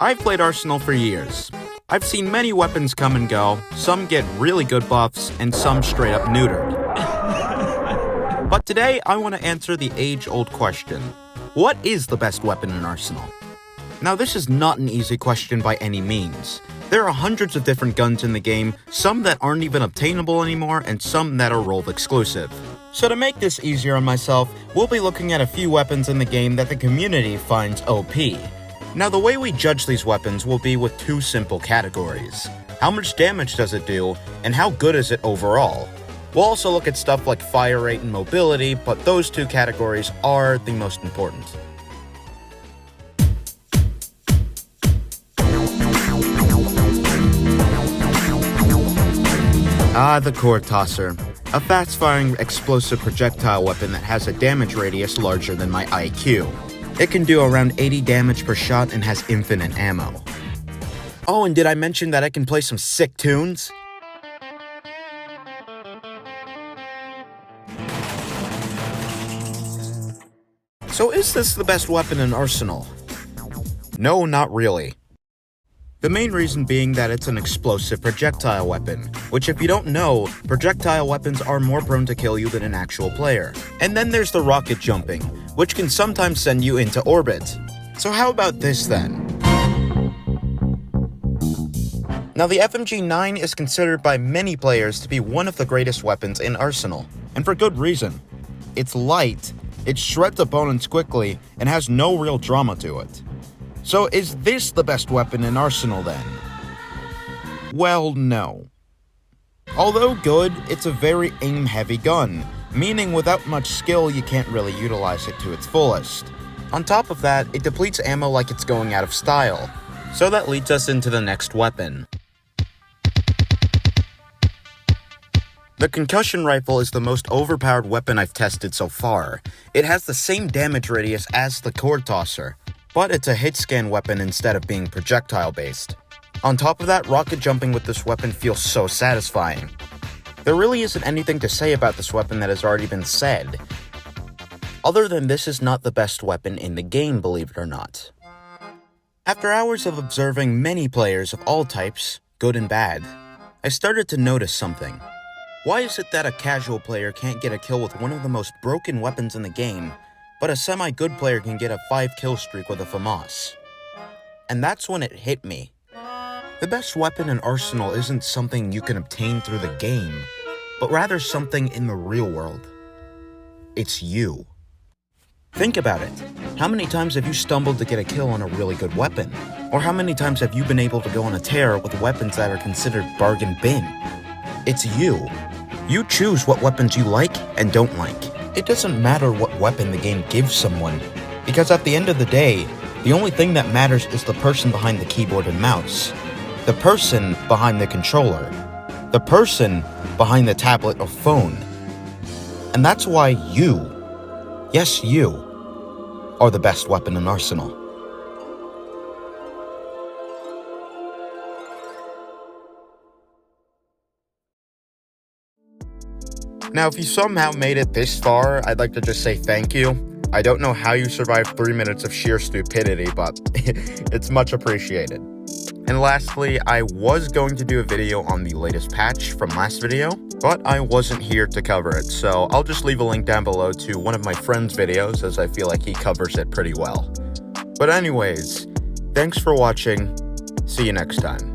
I've played Arsenal for years. I've seen many weapons come and go, some get really good buffs, and some straight up neutered. But today, I want to answer the age-old question. What is the best weapon in Arsenal? Now, this is not an easy question by any means. There are hundreds of different guns in the game, some that aren't even obtainable anymore, and some that are role exclusive. So to make this easier on myself, we'll be looking at a few weapons in the game that the community finds OP. Now, the way we judge these weapons will be with two simple categories. How much damage does it do, and how good is it overall? We'll also look at stuff like fire rate and mobility, but those two categories are the most important. The Cord Tosser. A fast-firing explosive projectile weapon that has a damage radius larger than my IQ. It can do around 80 damage per shot and has infinite ammo. Oh, and did I mention that I can play some sick tunes? So is this the best weapon in Arsenal? No, not really. The main reason being that it's an explosive projectile weapon, which if you don't know, projectile weapons are more prone to kill you than an actual player. And then there's the rocket jumping, which can sometimes send you into orbit. So how about this then? Now the FMG-9 is considered by many players to be one of the greatest weapons in Arsenal, and for good reason. It's light, it shreds opponents quickly, and has no real drama to it. So is this the best weapon in Arsenal then? Well, no. Although good, it's a very aim-heavy gun, meaning without much skill you can't really utilize it to its fullest. On top of that, it depletes ammo like it's going out of style. So that leads us into the next weapon. The concussion rifle is the most overpowered weapon I've tested so far. It has the same damage radius as the Cord Tosser, but it's a hit scan weapon instead of being projectile based. On top of that, rocket jumping with this weapon feels so satisfying. There really isn't anything to say about this weapon that has already been said, other than this is not the best weapon in the game, believe it or not. After hours of observing many players of all types, good and bad, I started to notice something. Why is it that a casual player can't get a kill with one of the most broken weapons in the game, but a semi-good player can get a 5-kill streak with a FAMAS? And that's when it hit me. The best weapon in Arsenal isn't something you can obtain through the game, but rather something in the real world. It's you. Think about it. How many times have you stumbled to get a kill on a really good weapon? Or how many times have you been able to go on a tear with weapons that are considered bargain bin? It's you. You choose what weapons you like and don't like. It doesn't matter what weapon the game gives someone, because at the end of the day, the only thing that matters is the person behind the keyboard and mouse, the person behind the controller, the person behind the tablet or phone. And that's why you, yes you, are the best weapon in Arsenal. Now, if you somehow made it this far, I'd like to just say thank you. I don't know how you survived 3 minutes of sheer stupidity, but it's much appreciated. And lastly, I was going to do a video on the latest patch from last video, but I wasn't here to cover it, so I'll just leave a link down below to one of my friend's videos, as I feel like he covers it pretty well. But anyways, thanks for watching. See you next time.